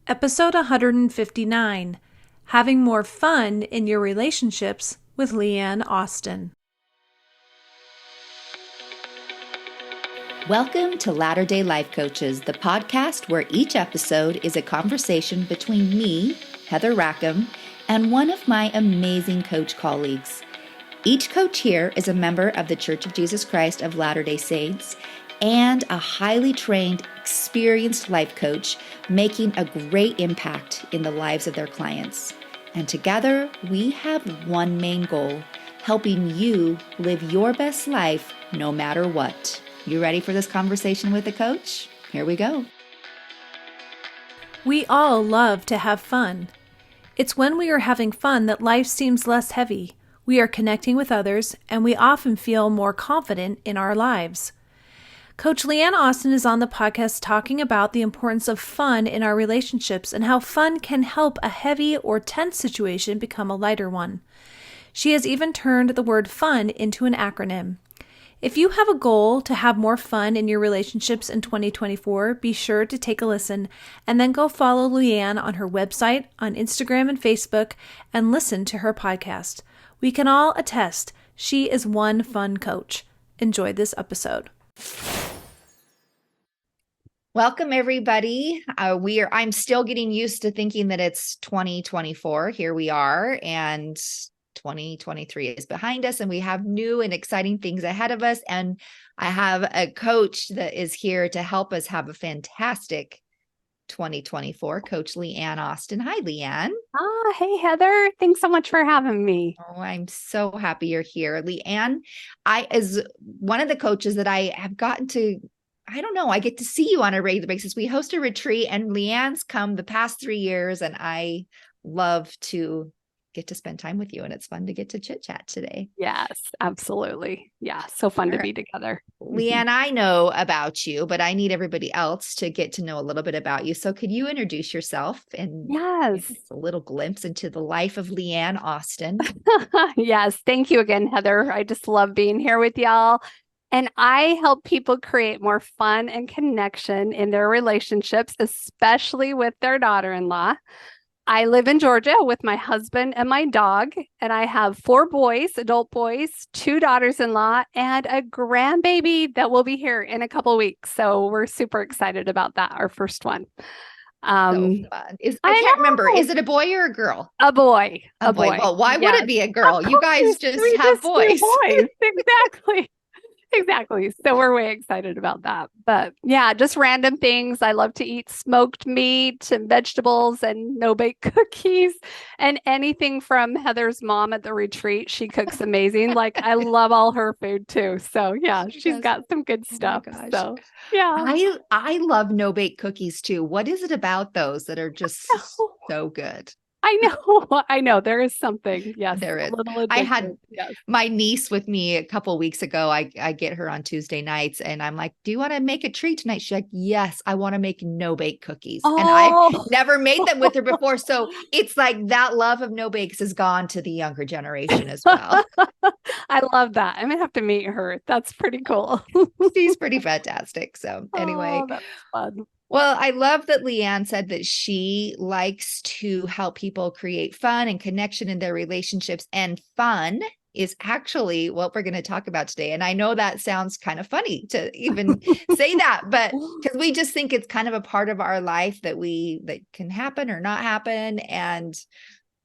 Episode 159, Having More Fun in Your Relationships with LeAnn Austin. Welcome to Latter-day Life Coaches, the podcast where each episode is a conversation between me, Heather Rackham, and one of my amazing coach colleagues. Each coach here is a member of the Church of Jesus Christ of Latter-day Saints and a highly trained, experienced life coach making a great impact in the lives of their clients. And together, we have one main goal, helping you live your best life no matter what. You ready for this conversation with a coach? Here we go. We all love to have fun. It's when we are having fun that life seems less heavy. We are connecting with others, and we often feel more confident in our lives. Coach LeAnn Austin is on the podcast talking about the importance of fun in our relationships and how fun can help a heavy or tense situation become a lighter one. She has even turned the word fun into an acronym. If you have a goal to have more fun in your relationships in 2024, be sure to take a listen and then go follow LeAnn on her website, on Instagram and Facebook, and listen to her podcast. We can all attest she is one fun coach. Enjoy this episode. Welcome, everybody. I'm still getting used to thinking that it's 2024. Here we are, and 2023 is behind us, and we have new and exciting things ahead of us. And I have a coach that is here to help us have a fantastic 2024, Coach LeAnn Austin. Hi, LeAnn. Hey, Heather. Thanks so much for having me. Oh, I'm so happy you're here. LeAnn, as one of the coaches that I have gotten to, I get to see you on a regular basis. We host a retreat, and LeAnn's come the past 3 years, and I love to get to spend time with you, and it's fun to get to chit chat today. Yes, absolutely. Yeah, so fun to be together. LeAnn, I know about you, but I need everybody else to get to know a little bit about you. So could you introduce yourself and Yes, give us a little glimpse into the life of LeAnn Austin? yes. Thank you again, Heather. I just love being here with y'all. And I help people create more fun and connection in their relationships, especially with their daughter-in-law. I live in Georgia with my husband and my dog, and I have 4 boys, adult boys, 2 daughters-in-law, and a grandbaby that will be here in a couple of weeks. So we're super excited about that, our first one. So fun. I can't remember. Is it a boy or a girl? A boy. A boy. Well, why would it be a girl? You guys just have boys. Exactly. Exactly. So we're way excited about that. But yeah, just random things. I love to eat smoked meat and vegetables and no-bake cookies and anything from Heather's mom at the retreat. She cooks amazing. Like, I love all her food too. So yeah, she's got some good stuff. So yeah. I love no-bake cookies too. What is it about those that are just so good? I know. There is something. Yes. There is. I had my niece with me a couple of weeks ago. I get her on Tuesday nights, and I'm like, do you want to make a treat tonight? She's like, yes, I want to make no-bake cookies. Oh. And I've never made them with her before. So it's like that love of no-bakes has gone to the younger generation as well. I love that. I'm going to have to meet her. That's pretty cool. She's pretty fantastic. So anyway. Oh, that's fun. Well, I love that LeAnn said that she likes to help people create fun and connection in their relationships. And fun is actually what we're going to talk about today. And I know that sounds kind of funny to even say that, but because we just think it's kind of a part of our life that can happen or not happen. And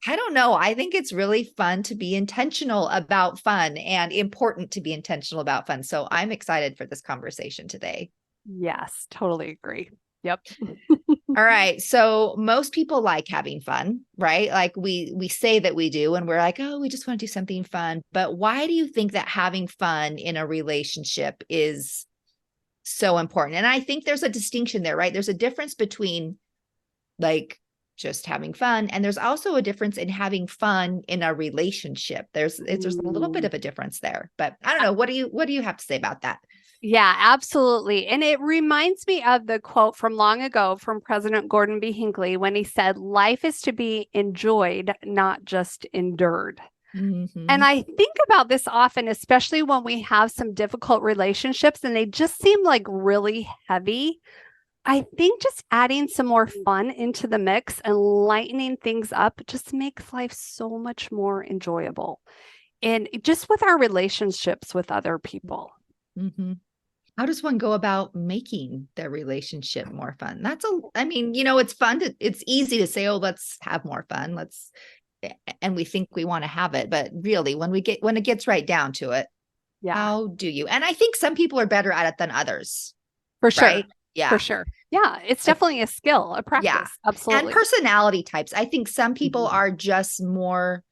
I don't know. I think it's really fun to be intentional about fun and important to be intentional about fun. So I'm excited for this conversation today. Yes, totally agree. Yep. All right. So most people like having fun, right? Like we say that we do, and we're like, oh, we just want to do something fun. But why do you think that having fun in a relationship is so important? And I think there's a distinction there, right? There's a difference between like just having fun, and there's also a difference in having fun in a relationship. There's a little bit of a difference there, but I don't know. What do you have to say about that? Yeah, absolutely. And it reminds me of the quote from long ago from President Gordon B. Hinckley when he said, life is to be enjoyed, not just endured. Mm-hmm. And I think about this often, especially when we have some difficult relationships and they just seem like really heavy. I think just adding some more fun into the mix and lightening things up just makes life so much more enjoyable. And just with our relationships with other people. Mm-hmm. How does one go about making their relationship more fun? I mean, it's fun it's easy to say, oh, let's have more fun. And we think we want to have it. But really, when it gets right down to it, Yeah, how do you? And I think some people are better at it than others, for sure. right? Yeah. For sure. Yeah, it's definitely a skill, a Yeah. practice. And Absolutely. personality types. I think some people are just more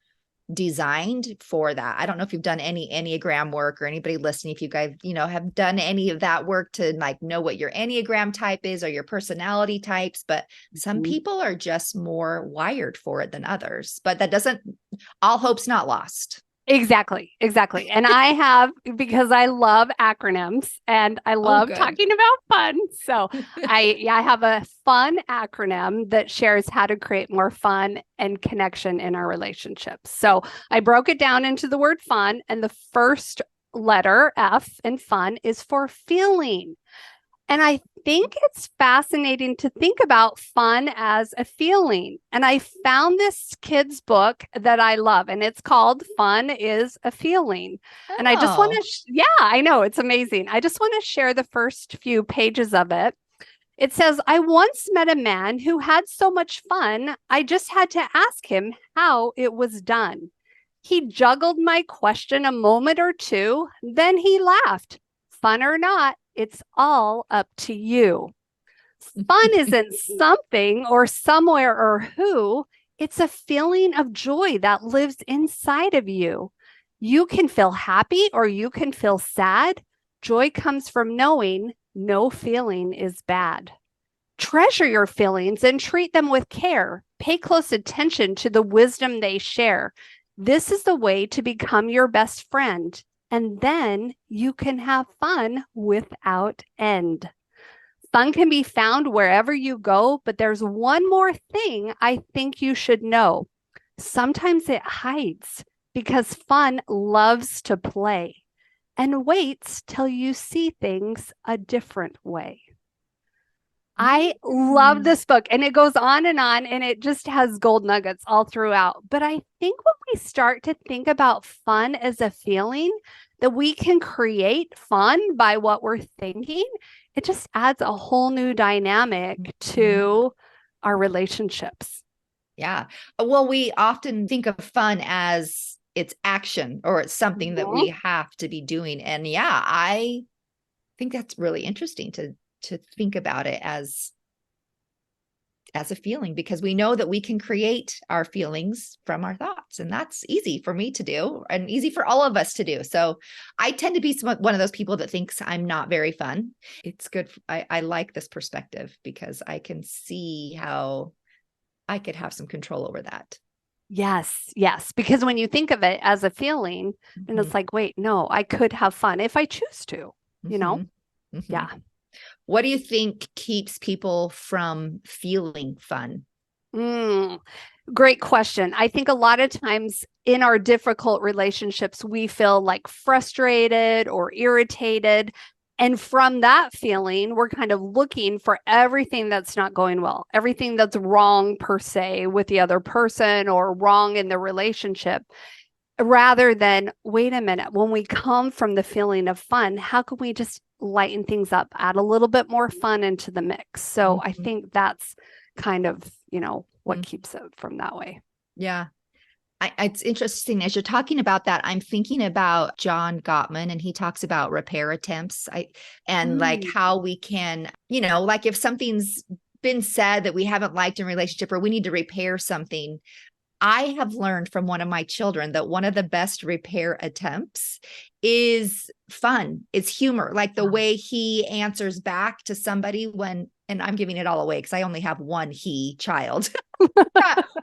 designed for that. I don't know if you've done any Enneagram work, or anybody listening, if you guys, have done any of that work to like know what your Enneagram type is or your personality types, but some people are just more wired for it than others. But that doesn't, all hope's not lost. Exactly. And because I love acronyms and I Oh, love good. talking about fun. So I have a fun acronym that shares how to create more fun and connection in our relationships. So I broke it down into the word fun, and the first letter, F in fun, is for feeling. And I think it's fascinating to think about fun as a feeling. And I found this kid's book that I love, and it's called Fun is a Feeling. And I just want Oh, to, yeah, I know it's amazing. I just want to share the first few pages of it. It says, I once met a man who had so much fun, I just had to ask him how it was done. He juggled my question a moment or two, then he laughed. Fun or not, it's all up to you. Fun isn't something or somewhere or who, it's a feeling of joy that lives inside of you. You can feel happy or you can feel sad. Joy comes from knowing no feeling is bad. Treasure your feelings and treat them with care. Pay close attention to the wisdom they share. This is the way to become your best friend. And then you can have fun without end. Fun can be found wherever you go, but there's one more thing I think you should know. Sometimes it hides because fun loves to play and waits till you see things a different way. I love this book, and it goes on and it just has gold nuggets all throughout. But I think when we start to think about fun as a feeling, that we can create fun by what we're thinking, it just adds a whole new dynamic to our relationships. yeah. Well, we often think of fun as it's action or it's something that we have to be doing. And yeah, I think that's really interesting to think about it as a feeling, because we know that we can create our feelings from our thoughts, and that's easy for me to do and easy for all of us to do. So I tend to be one of those people that thinks I'm not very fun. It's good. I like this perspective because I can see how I could have some control over that. Yes. Because when you think of it as a feeling, and it's like, wait, no, I could have fun if I choose to, Yeah. What do you think keeps people from feeling fun? Great question. I think a lot of times in our difficult relationships, we feel like frustrated or irritated. And from that feeling, we're kind of looking for everything that's not going well, everything that's wrong per se with the other person or wrong in the relationship, rather than, wait a minute, when we come from the feeling of fun, how can we just lighten things up, add a little bit more fun into the mix? So I think that's kind of, what keeps it from that way. Yeah. It's interesting as you're talking about that. I'm thinking about John Gottman, and he talks about repair attempts. Like how we can, like if something's been said that we haven't liked in relationship or we need to repair something. I have learned from one of my children that one of the best repair attempts is fun. It's humor, like the way he answers back to somebody and I'm giving it all away because I only have one child,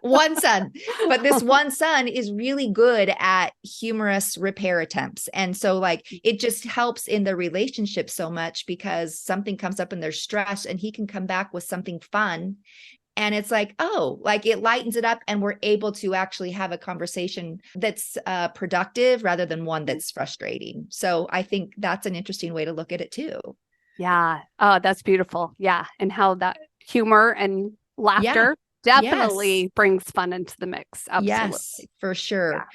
one son, but this one son is really good at humorous repair attempts. And so like, it just helps in the relationship so much because something comes up and there's stress and he can come back with something fun. And it's like, oh, like it lightens it up and we're able to actually have a conversation that's productive rather than one that's frustrating. So I think that's an interesting way to look at it too. Yeah. Oh, that's beautiful. Yeah. And how that humor and Yeah. laughter Yes. definitely brings fun into the mix. Yes, Absolutely. for Yeah. sure.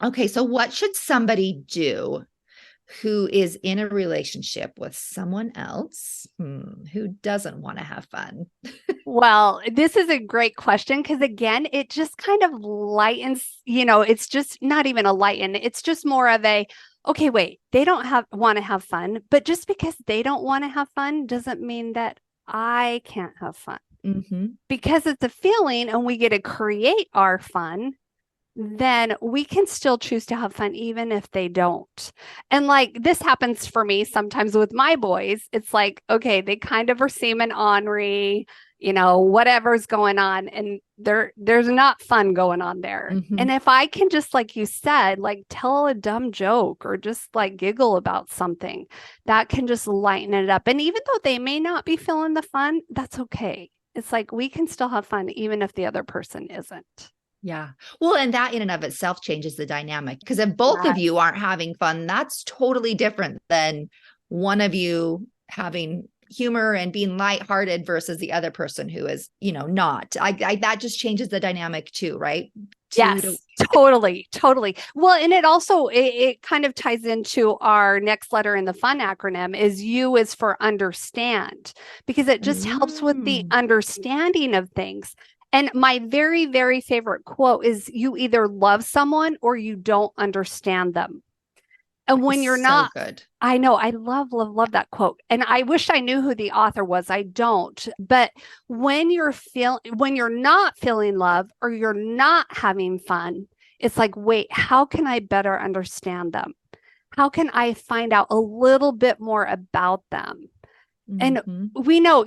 Okay. So what should somebody do who is in a relationship with someone else who doesn't want to have fun? Well, this is a great question because, again, it just kind of lightens, it's just not even a lighten. It's just more of a, okay, wait, they don't want to have fun, but just because they don't want to have fun doesn't mean that I can't have fun Mm-hmm. because it's a feeling and we get to create our fun, then we can still choose to have fun even if they don't. And like this happens for me sometimes with my boys. It's like, okay, they kind of are seeming ornery, whatever's going on, and there's not fun going on there. Mm-hmm. And if I can just, like you said, like tell a dumb joke or just like giggle about something, that can just lighten it up. And even though they may not be feeling the fun, that's okay. It's like we can still have fun even if the other person isn't. Yeah. Well, and that in and of itself changes the dynamic because if both of you Yes. aren't having fun, that's totally different than one of you having humor and being lighthearted versus the other person who is, not. That just changes the dynamic too, right? Two to Yes, totally, totally. Well, and it kind of ties into our next letter in the FUN acronym is U is for understand, because it just helps with the Mm, understanding of things. And my very, very favorite quote is you either love someone or you don't understand them. And when you're it's so not, good. I know, I love, love, love that quote. And I wish I knew who the author was. I don't. But when you're not feeling love or you're not having fun, it's like, wait, how can I better understand them? How can I find out a little bit more about them? And Mm-hmm. we know,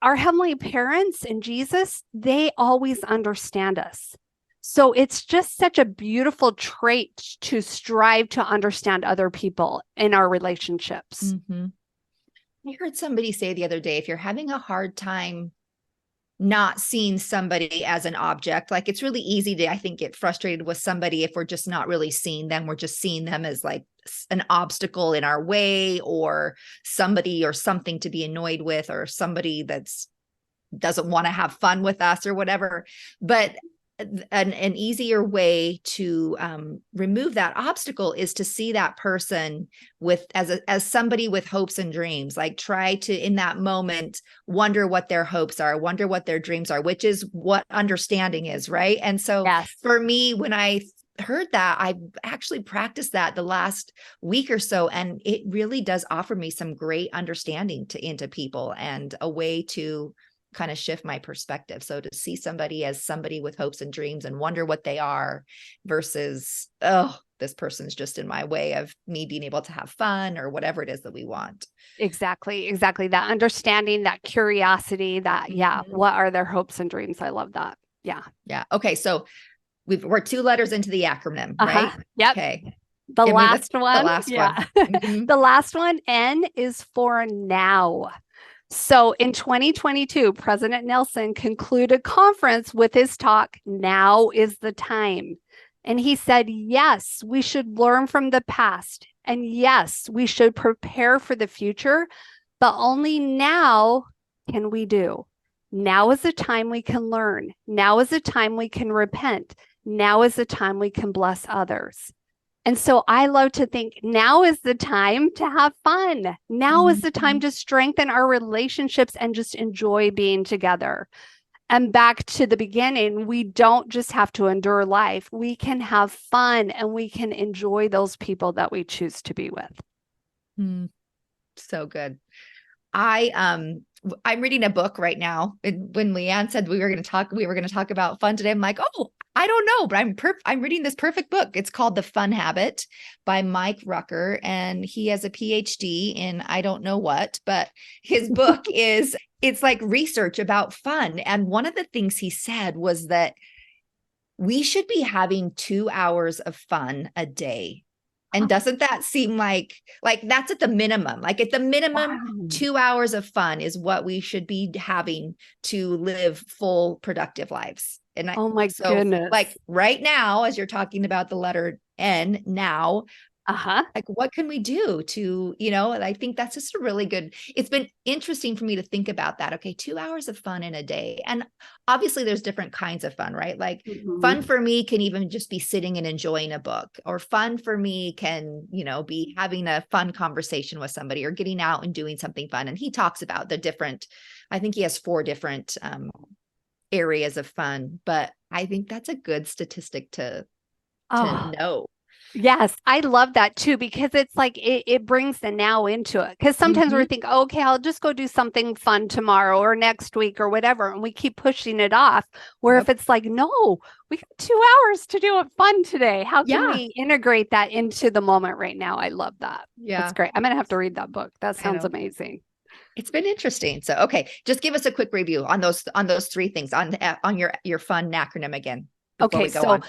our heavenly parents and Jesus, they always understand us. So it's just such a beautiful trait to strive to understand other people in our relationships. Mm-hmm. I heard somebody say the other day, if you're having a hard time not seeing somebody as an object, like it's really easy to, I think, get frustrated with somebody if we're just not really seeing them. We're just seeing them as like an obstacle in our way or somebody or something to be annoyed with or somebody that's doesn't want to have fun with us or whatever. But an easier way to remove that obstacle is to see that person with as somebody with hopes and dreams. Like try to in that moment wonder what their hopes are, wonder what their dreams are, which is what understanding is, right? And so Yes. for me, when I heard that, I actually practiced that the last week or so, and it really does offer me some great understanding into people and a way to kind of shift my perspective. So to see somebody as somebody with hopes and dreams and wonder what they are versus, oh, this person's just in my way of me being able to have fun or whatever it is that we want. Exactly. Exactly. That understanding, that curiosity, Mm-hmm. what are their hopes and dreams? I love that. Yeah. Yeah. Okay. So we're 2 letters into the acronym, Uh-huh. right? Yep. Okay. The Give me last the one. last one. Yeah. Mm-hmm. The last one, N, is for now. So in 2022, President Nelson concluded a conference with his talk, Now is the Time. And he said, yes, we should learn from the past. And yes, we should prepare for the future, but only now can we do. Now is the time we can learn. Now is the time we can repent. Now is the time we can bless others. And so I love to think now is the time to have fun. Now is the time Mm-hmm. to strengthen our relationships and just enjoy being together. And back to the beginning, we don't just have to endure life. We can have fun and we can enjoy those people that we choose to be with. Mm, so good. I'm reading a book right now. When LeAnn said we were going to talk about fun today, I'm like, oh, I don't know, but I'm reading this perfect book. It's called The Fun Habit by Mike Rucker, and he has a PhD in I don't know what, but his book it's like research about fun. And one of the things he said was that we should be having 2 hours of fun a day. And doesn't that seem like that's at the minimum? Like at the minimum, Wow. 2 hours of fun is what we should be having to live full, productive lives. And Oh my so like goodness. right now, as you're talking about the letter N now, Uh-huh. Like, what can we do to, and I think that's just a really good, it's been interesting for me to think about that. Okay, 2 hours of fun in a day. And obviously there's different kinds of fun, right? Like fun Mhm. for me can even just be sitting and enjoying a book, or fun for me can, be having a fun conversation with somebody or getting out and doing something fun. And he talks about the different, I think he has 4 different areas of fun, but I think that's a good statistic to Oh, know. yes, I love that too, because it's like it brings the now into it. Because sometimes Mhm. we think, oh, okay, I'll just go do something fun tomorrow or next week or whatever. And we keep pushing it off. Where if Yep. it's like, no, we got 2 hours to do it fun today. How can Yeah. we integrate that into the moment right now? I love that. That's Yeah. great. I'm going to have to read that book. That I sounds know. amazing. It's been interesting. So, okay, just give us a quick review on those 3 things on your fun acronym again before Okay, we go so on.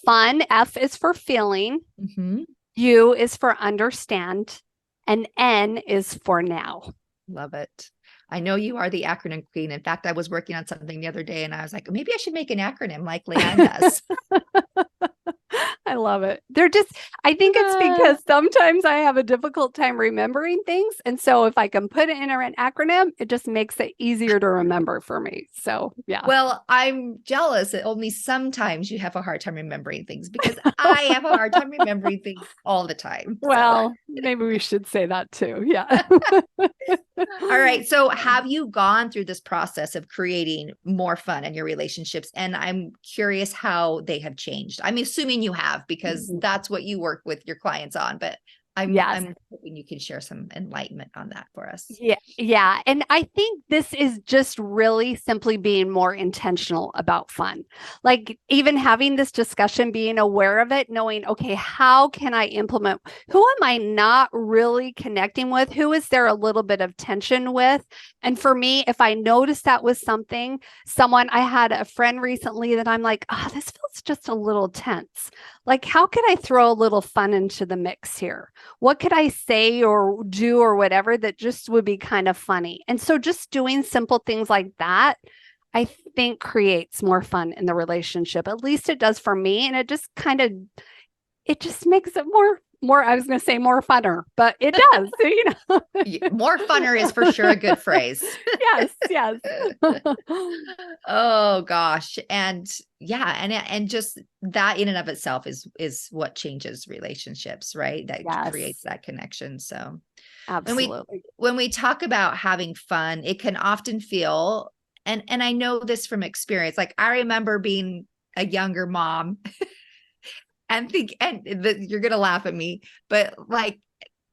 fun, F is for feeling, Hmm. U is for understand, and N is for now. Love it. I know you are the acronym queen. In fact, I was working on something the other day and I was like, maybe I should make an acronym like LeAnn does. I love it. They're just, I think it's because sometimes I have a difficult time remembering things. And so if I can put it in an acronym, it just makes it easier to remember for me. So, yeah. Well, I'm jealous that only sometimes you have a hard time remembering things, because I have a hard time remembering things all the time. So, Well, maybe we should say that too. Yeah. all right. So, have you gone through this process of creating more fun in your relationships? And I'm curious how they have changed. I'm assuming you have, because that's what you work with your clients on, but Yes. I'm hoping you can share some enlightenment on that for us. Yeah, yeah. And I think this is just really simply being more intentional about fun. Like even having this discussion, being aware of it, knowing, okay, how can I implement? Who am I not really connecting with? Who is there a little bit of tension with? And for me, if I notice that with someone, I had a friend recently that I'm like, oh, this feels just a little tense. Like, how could I throw a little fun into the mix here? What could I say or do or whatever that just would be kind of funny? And so just doing simple things like that, I think creates more fun in the relationship. At least it does for me. And it just kind of, it just makes it more, I was going to say more funner, but it does, More funner is for sure a good phrase. Yes, yes. Oh gosh. And yeah, and just that in and of itself is what changes relationships, right? That creates Yes, that connection. So when we absolutely. when we talk about having fun, it can often feel, and I know this from experience. Like I remember being a younger mom and you're gonna laugh at me, but like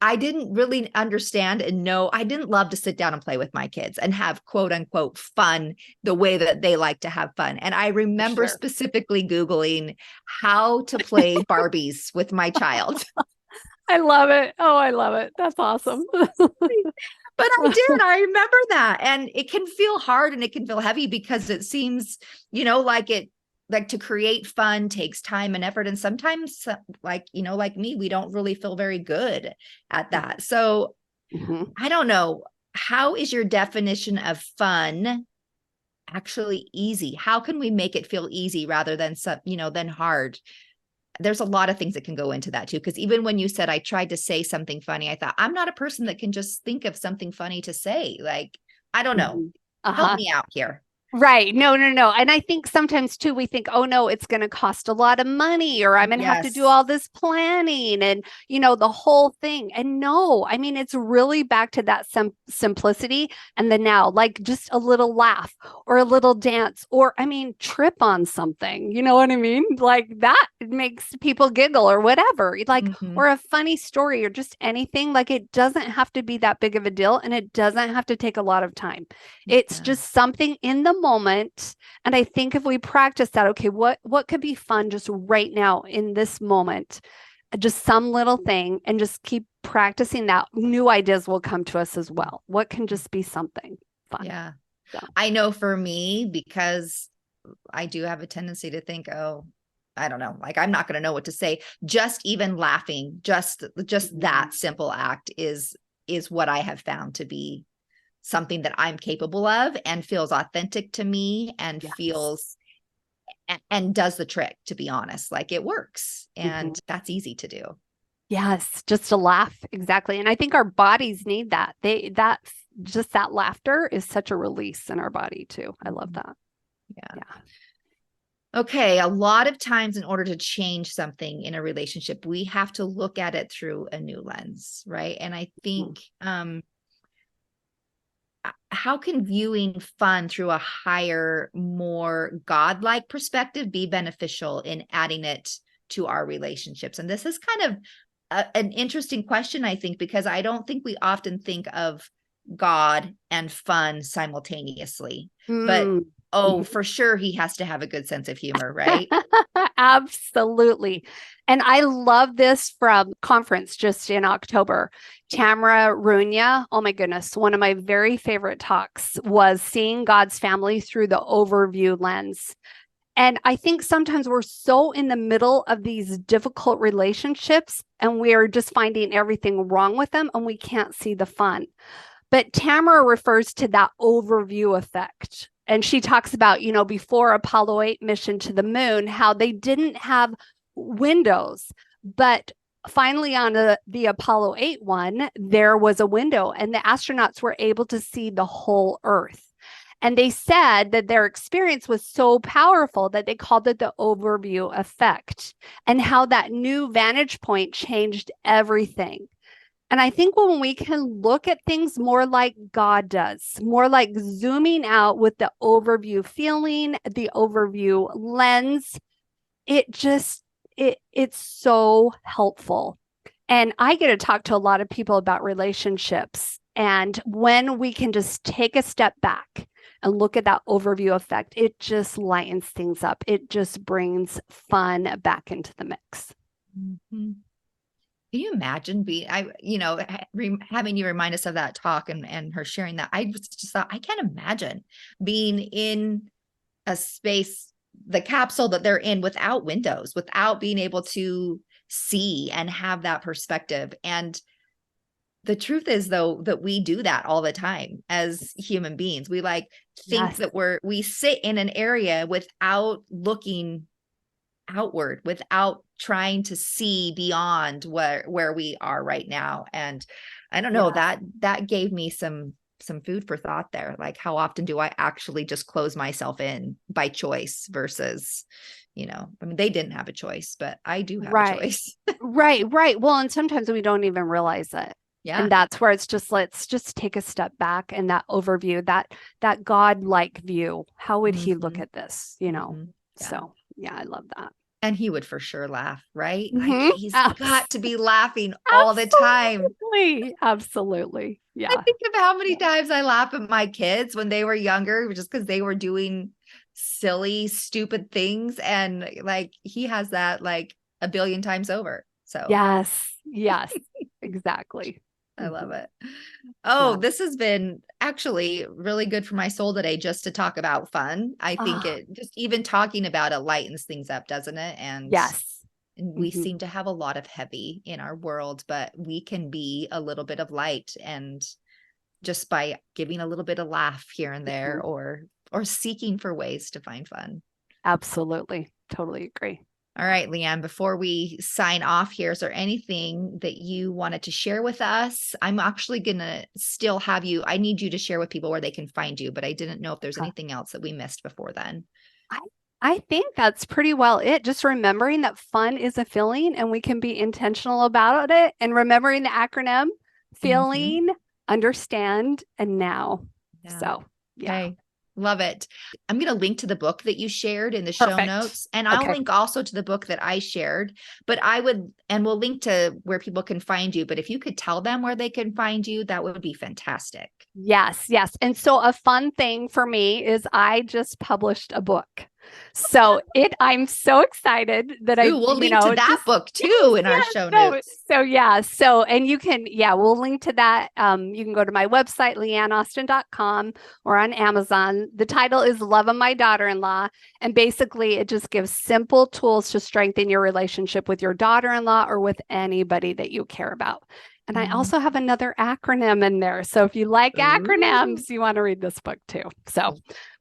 I didn't really understand and know. I didn't love to sit down and play with my kids and have quote unquote fun the way that they like to have fun. And I For remember sure. specifically Googling how to play Barbies with my child. I love it. Oh, I love it. That's awesome. But I did. I remember that. And it can feel hard and it can feel heavy because it seems, like to create fun takes time and effort. And sometimes, like me, we don't really feel very good at that. So Mhm. I don't know. How is your definition of fun actually easy? How can we make it feel easy rather than than hard? There's a lot of things that can go into that too. Because even when you said I tried to say something funny, I thought I'm not a person that can just think of something funny to say. Like, I don't know. Mhm. Help Uh-huh. me out here. Right. No, no, no. And I think sometimes too, we think, oh no, it's going to cost a lot of money or I'm going to have to do Yes. all this planning and, the whole thing. And no, I mean, it's really back to that simplicity and the now, like just a little laugh or a little dance or, I mean, trip on something. You know what I mean? Like that makes people giggle or whatever, like, Hmm. or a funny story or just anything. Like it doesn't have to be that big of a deal and it doesn't have to take a lot of time. It's Yeah. just something in the moment. And I think if we practice that, okay, what could be fun just right now in this moment? Just some little thing and just keep practicing that. New ideas will come to us as well. What can just be something fun? Yeah. So, I know for me, because I do have a tendency to think, oh, I don't know, like I'm not going to know what to say. Just even laughing, just that simple act is what I have found to be something that I'm capable of and feels authentic to me and yes. feels and does the trick, to be honest. Like it works Mhm. and that's easy to do. Yes, just to laugh. Exactly. And I think our bodies need that. Just that laughter is such a release in our body too. I love that. Yeah. Yeah. Okay. A lot of times, in order to change something in a relationship, we have to look at it through a new lens, right? And I think, how can viewing fun through a higher, more godlike perspective be beneficial in adding it to our relationships? And this is kind of an interesting question, I think, because I don't think we often think of God and fun simultaneously. But Mm. for sure, he has to have a good sense of humor, right? Absolutely. And I love this from conference just in October. Tamara Runya, oh my goodness, one of my very favorite talks was seeing God's family through the overview lens. And I think sometimes we're so in the middle of these difficult relationships and we're just finding everything wrong with them and we can't see the fun. But Tamara refers to that overview effect. And she talks about, before Apollo 8 mission to the moon, how they didn't have windows. But finally, on the Apollo 8 one, there was a window, and the astronauts were able to see the whole Earth. And they said that their experience was so powerful that they called it the overview effect, and how that new vantage point changed everything. And I think when we can look at things more like God does, more like zooming out with the overview feeling, the overview lens, it's so helpful. And I get to talk to a lot of people about relationships. And when we can just take a step back and look at that overview effect, it just lightens things up. It just brings fun back into the mix. Mm-hmm. Can you imagine having you remind us of that talk and her sharing that? I just thought, I can't imagine being in a space, the capsule that they're in, without windows, without being able to see and have that perspective. And the truth is, though, that we do that all the time as human beings. We think that we sit in an area without looking outward, without trying to see beyond where we are right now. And I don't know, that gave me some food for thought there. Like, how often do I actually just close myself in by choice versus, they didn't have a choice, but I do have a choice. Right. Well, and sometimes we don't even realize it. Yeah. And that's where it's just, let's just take a step back, and that overview, that God-like view. How would he look at this? Yeah. So yeah, I love that. And he would for sure laugh, right? Mm-hmm. He's got to be laughing all the time. Absolutely. Yeah. I think of how many times I laugh at my kids when they were younger, just because they were doing silly, stupid things. And he has that a billion times over. So yes, exactly. I love it. Oh, this has been actually really good for my soul today, just to talk about fun. I think it just, even talking about it, lightens things up, doesn't it? And yes, we seem to have a lot of heavy in our world, but we can be a little bit of light, and just by giving a little bit of laugh here and there, or seeking for ways to find fun. Absolutely. Totally agree. All right, LeAnn, before we sign off here, is there anything that you wanted to share with us? I'm actually going to still have you, I need you to share with people where they can find you, but I didn't know if there's anything else that we missed before then. I think that's pretty well it. Just remembering that fun is a feeling and we can be intentional about it, and remembering the acronym: feeling, understand, and now. Yeah. So, yeah. Okay. Love it. I'm going to link to the book that you shared in the show notes, and I'll link also to the book that I shared, but we'll link to where people can find you. But if you could tell them where they can find you, that would be fantastic. Yes. And so a fun thing for me is I just published a book. So I'm so excited that we'll link to that book too in our show notes. And you can, we'll link to that. You can go to my website, LeAnnAustin.com, or on Amazon. The title is Love of My Daughter-in-Law. And basically it just gives simple tools to strengthen your relationship with your daughter-in-law or with anybody that you care about. And I also have another acronym in there. So if you like acronyms, you want to read this book too. So,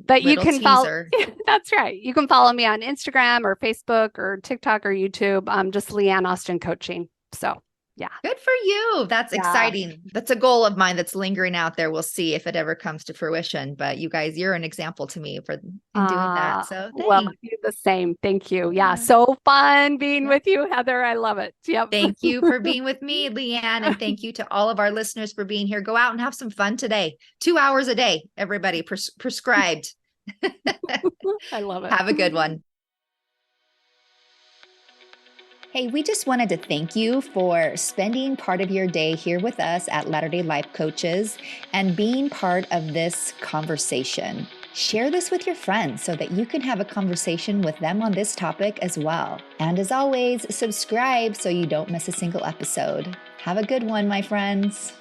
but you can follow. That's right. You can follow me on Instagram or Facebook or TikTok or YouTube. Just LeAnn Austin Coaching. So Yeah. Good for you. That's exciting. That's a goal of mine that's lingering out there. We'll see if it ever comes to fruition. But you guys, you're an example to me in doing that. So Well, thanks. you the same. Thank you. Yeah. Yeah. So fun being Yep. with you, Heather. I love it. Yep. Thank you for being with me, LeAnn. And thank you to all of our listeners for being here. Go out and have some fun today. 2 hours a day, everybody prescribed. I love it. Have a good one. Hey, we just wanted to thank you for spending part of your day here with us at Latter-day Life Coaches and being part of this conversation. Share this with your friends so that you can have a conversation with them on this topic as well. And as always, subscribe so you don't miss a single episode. Have a good one, my friends.